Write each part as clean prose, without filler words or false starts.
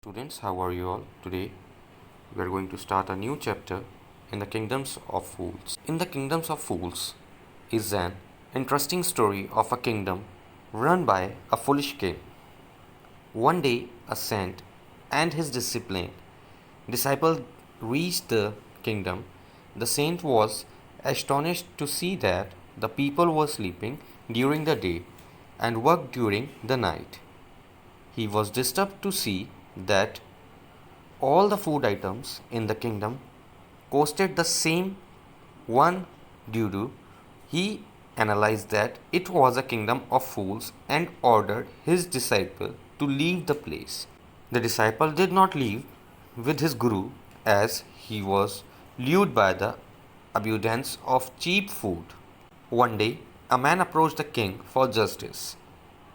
Students, how are you all? Today we are going to start a new chapter in the Kingdoms of Fools. In the Kingdoms of Fools is an interesting story of a kingdom run by a foolish king. One day, a saint and his disciple reached the kingdom. The saint was astonished to see that the people were sleeping during the day and worked during the night. He was disturbed to see that all the food items in the kingdom costed the same one due to. He analyzed that it was a kingdom of fools and ordered his disciple to leave the place. The disciple did not leave with his guru as he was lured by the abundance of cheap food. One day, a man approached the king for justice.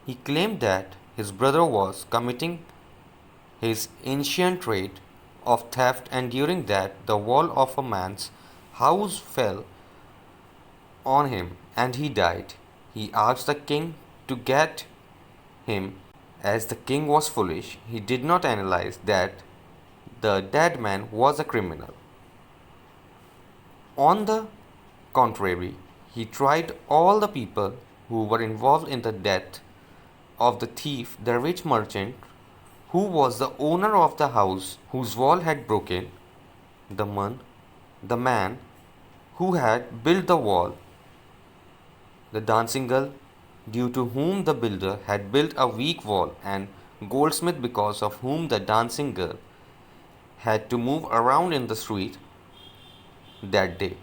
He claimed that his brother was committing his ancient trait of theft, and during that, the wall of a man's house fell on him and he died. He asked the king to get him. As the king was foolish, he did not analyze that the dead man was a criminal. On the contrary, he tried all the people who were involved in the death of the thief, the rich merchant who was the owner of the house whose wall had broken, the man who had built the wall, the dancing girl due to whom the builder had built a weak wall, and goldsmith because of whom the dancing girl had to move around in the street that day.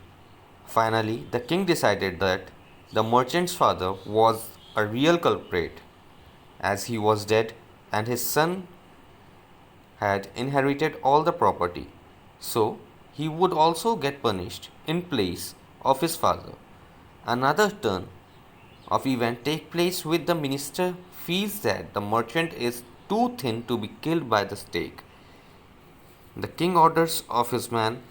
Finally, the king decided that the merchant's father was a real culprit, as he was dead and his son had inherited all the property, so he would also get punished in place of his father. Another turn of event take place with the minister feels that the merchant is too thin to be killed by the stake. The king orders of his man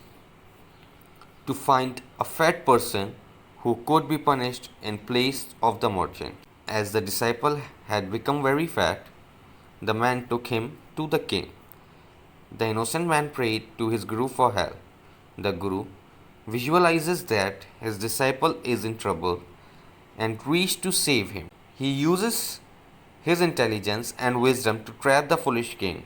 to find a fat person who could be punished in place of the merchant. As the disciple had become very fat, the man took him to the king. The innocent man prayed to his guru for help. The guru visualizes that his disciple is in trouble and reaches to save him. He uses his intelligence and wisdom to trap the foolish king.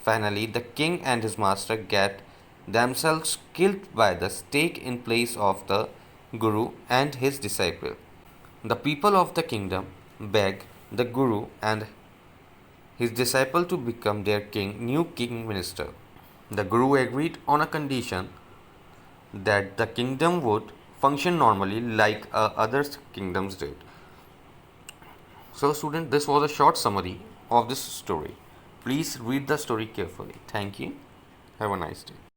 Finally, the king and his master get themselves killed by the stake in place of the guru and his disciple. The people of the kingdom beg the guru and his disciple to become their new king minister. The guru agreed on a condition that the kingdom would function normally like other kingdoms did. So student, this was a short summary of this story. Please read the story carefully. Thank you. Have a nice day.